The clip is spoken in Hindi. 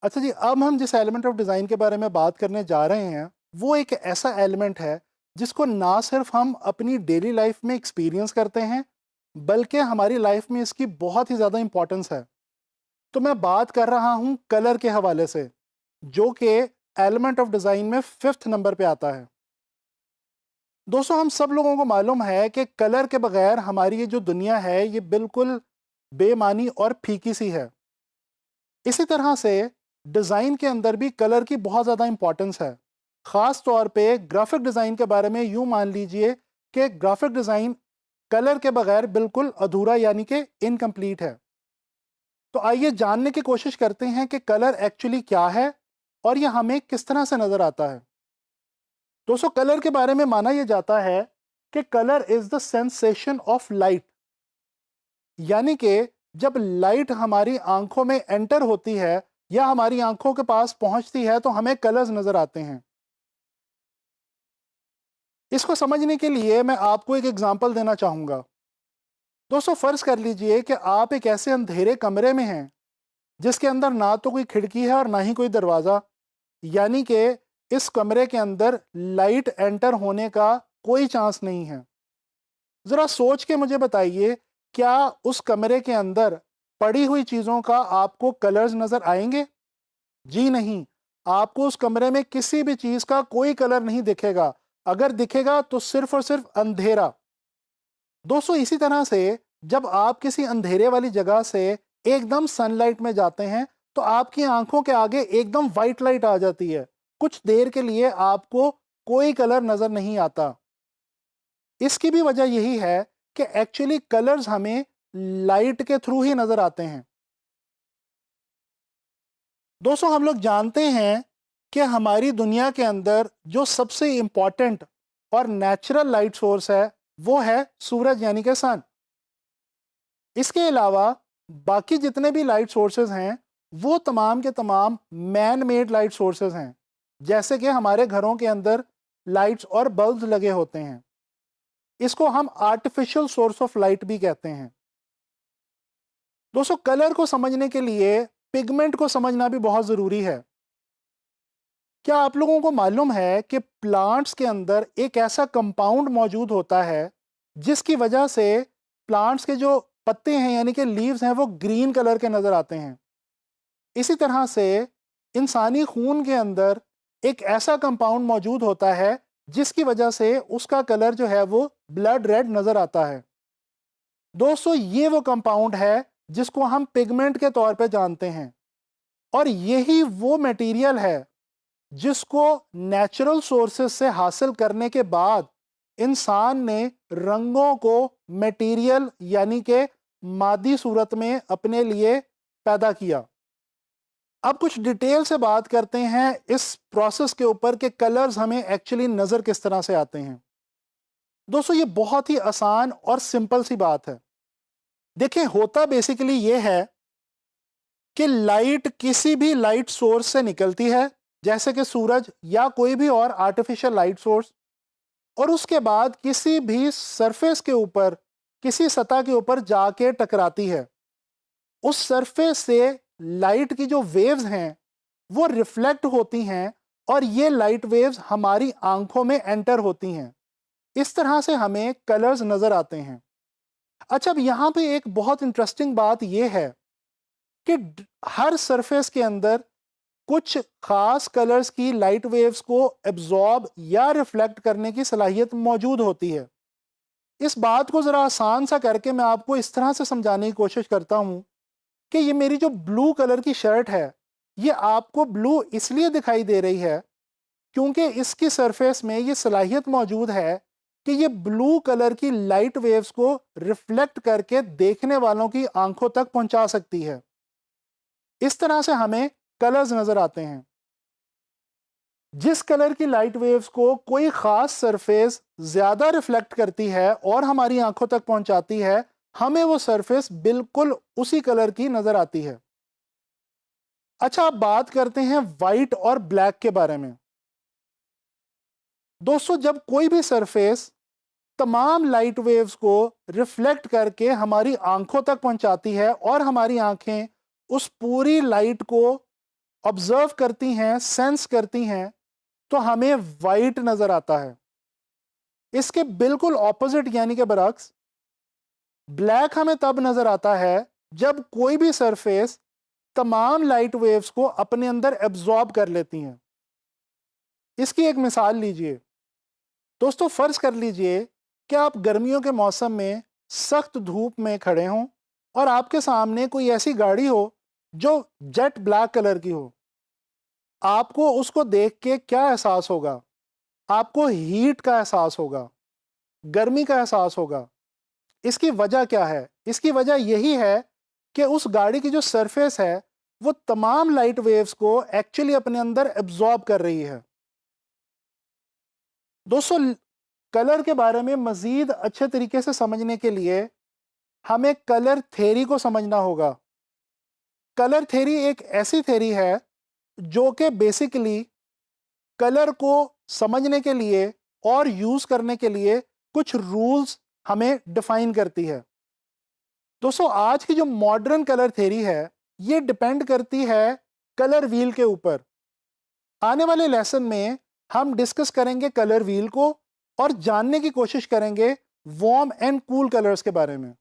अच्छा जी, अब हम जिस एलिमेंट ऑफ डिज़ाइन के बारे में बात करने जा रहे हैं, वो एक ऐसा एलिमेंट है जिसको ना सिर्फ हम अपनी डेली लाइफ में एक्सपीरियंस करते हैं, बल्कि हमारी लाइफ में इसकी बहुत ही ज़्यादा इंपॉर्टेंस है। तो मैं बात कर रहा हूँ कलर के हवाले से, जो कि एलिमेंट ऑफ डिज़ाइन में 5th नंबर पे आता है। दोस्तों, हम सब लोगों को मालूम है कि कलर के बगैर हमारी ये जो दुनिया है, ये बिल्कुल बेमानी और फीकी सी है। इसी तरह से डिज़ाइन के अंदर भी कलर की बहुत ज़्यादा इंपॉर्टेंस है। ख़ास तौर पे ग्राफिक डिज़ाइन के बारे में यूँ मान लीजिए कि ग्राफिक डिज़ाइन कलर के बगैर बिल्कुल अधूरा यानी कि इनकम्प्लीट है। तो आइए जानने की कोशिश करते हैं कि कलर एक्चुअली क्या है और ये हमें किस तरह से नज़र आता है। दोस्तों, कलर के बारे में माना यह जाता है कि colour is the sensation of light, यानी कि जब लाइट हमारी आंखों में एंटर होती है या हमारी आंखों के पास पहुंचती है तो हमें कलर्स नजर आते हैं। इसको समझने के लिए मैं आपको एक एग्जांपल देना चाहूंगा। दोस्तों, फर्ज कर लीजिए कि आप एक ऐसे अंधेरे कमरे में हैं जिसके अंदर ना तो कोई खिड़की है और ना ही कोई दरवाज़ा, यानी कि इस कमरे के अंदर लाइट एंटर होने का कोई चांस नहीं है। ज़रा सोच के मुझे बताइए, क्या उस कमरे के अंदर पड़ी हुई चीज़ों का आपको कलर्स नज़र आएंगे? जी नहीं, आपको उस कमरे में किसी भी चीज़ का कोई कलर नहीं दिखेगा। अगर दिखेगा तो सिर्फ और सिर्फ अंधेरा। दोस्तों, इसी तरह से जब आप किसी अंधेरे वाली जगह से एकदम सनलाइट में जाते हैं तो आपकी आंखों के आगे एकदम वाइट लाइट आ जाती है। कुछ देर के लिए आपको कोई कलर नज़र नहीं आता। इसकी भी वजह यही है कि एक्चुअली कलर्स हमें लाइट के थ्रू ही नज़र आते हैं। दोस्तों, हम लोग जानते हैं कि हमारी दुनिया के अंदर जो सबसे इम्पॉर्टेंट और नेचुरल लाइट सोर्स है वो है सूरज यानी कि सन। इसके अलावा बाकी जितने भी लाइट सोर्सेज हैं वो तमाम के तमाम मैन मेड लाइट सोर्सेज हैं, जैसे कि हमारे घरों के अंदर लाइट्स और बल्ब्स लगे होते हैं। इसको हम आर्टिफिशियल सोर्स ऑफ लाइट भी कहते हैं। दोस्तों, कलर को समझने के लिए पिगमेंट को समझना भी बहुत ज़रूरी है। क्या आप लोगों को मालूम है कि प्लांट्स के अंदर एक ऐसा कंपाउंड मौजूद होता है जिसकी वजह से प्लांट्स के जो पत्ते हैं यानी कि लीव्स हैं वो ग्रीन कलर के नज़र आते हैं। इसी तरह से इंसानी खून के अंदर एक ऐसा कंपाउंड मौजूद होता है जिसकी वजह से उसका कलर जो है वो ब्लड रेड नज़र आता है। दोस्तों, ये वो कंपाउंड है जिसको हम पिगमेंट के तौर पे जानते हैं, और यही वो मटेरियल है जिसको नेचुरल सोर्सेस से हासिल करने के बाद इंसान ने रंगों को मटेरियल यानी कि मादी सूरत में अपने लिए पैदा किया। अब कुछ डिटेल से बात करते हैं इस प्रोसेस के ऊपर कि कलर्स हमें एक्चुअली नज़र किस तरह से आते हैं। दोस्तों, ये बहुत ही आसान और सिंपल सी बात है। देखिए, होता बेसिकली ये है कि लाइट किसी भी लाइट सोर्स से निकलती है, जैसे कि सूरज या कोई भी और आर्टिफिशियल लाइट सोर्स, और उसके बाद किसी भी सरफेस के ऊपर, किसी सतह के ऊपर जाके टकराती है। उस सरफेस से लाइट की जो वेव्स हैं वो रिफ्लेक्ट होती हैं और ये लाइट वेव्स हमारी आंखों में एंटर होती हैं। इस तरह से हमें कलर्स नज़र आते हैं। अच्छा, अब यहाँ पे एक बहुत इंटरेस्टिंग बात यह है कि हर सरफेस के अंदर कुछ खास कलर्स की लाइट वेव्स को एब्जॉर्ब या रिफ्लेक्ट करने की सलाहियत मौजूद होती है। इस बात को ज़रा आसान सा करके मैं आपको इस तरह से समझाने की कोशिश करता हूँ कि ये मेरी जो ब्लू कलर की शर्ट है, ये आपको ब्लू इसलिए दिखाई दे रही है क्योंकि इसकी सरफेस में ये सलाहियत मौजूद है कि ये ब्लू कलर की लाइट वेव्स को रिफ्लेक्ट करके देखने वालों की आंखों तक पहुंचा सकती है। इस तरह से हमें कलर्स नज़र आते हैं। जिस कलर की लाइट वेव्स को कोई ख़ास सरफेस ज़्यादा रिफ्लेक्ट करती है और हमारी आंखों तक पहुंचाती है, हमें वो सरफेस बिल्कुल उसी कलर की नज़र आती है। अच्छा, अब बात करते हैं वाइट और ब्लैक के बारे में। दोस्तों, जब कोई भी सरफेस तमाम लाइट वेव्स को रिफ्लेक्ट करके हमारी आंखों तक पहुंचाती है और हमारी आंखें उस पूरी लाइट को ऑब्जर्व करती हैं, सेंस करती हैं, तो हमें वाइट नजर आता है। इसके बिल्कुल ऑपोजिट यानी कि बरअक्स, ब्लैक हमें तब नजर आता है जब कोई भी सरफेस तमाम लाइट वेव्स को अपने अंदर एब्जॉर्ब कर लेती हैं। इसकी एक मिसाल लीजिए दोस्तों, फर्ज कर लीजिए कि आप गर्मियों के मौसम में सख्त धूप में खड़े हों और आपके सामने कोई ऐसी गाड़ी हो जो जेट ब्लैक कलर की हो। आपको उसको देख के क्या एहसास होगा? आपको हीट का एहसास होगा, गर्मी का एहसास होगा। इसकी वजह क्या है? इसकी वजह यही है कि उस गाड़ी की जो सरफेस है वो तमाम लाइट वेव्स को एक्चुअली अपने अंदर एब्जॉर्ब कर रही है। दोस्तों, कलर के बारे में मजीद अच्छे तरीके से समझने के लिए हमें कलर थ्योरी को समझना होगा। कलर थ्योरी एक ऐसी थ्योरी है जो कि बेसिकली कलर को समझने के लिए और यूज करने के लिए कुछ रूल्स हमें डिफाइन करती है। दोस्तों, आज की जो मॉडर्न कलर थ्योरी है ये डिपेंड करती है कलर व्हील के ऊपर। आने वाले लेसन में हम डिस्कस करेंगे कलर व्हील को और जानने की कोशिश करेंगे वार्म एंड कूल कलर्स के बारे में।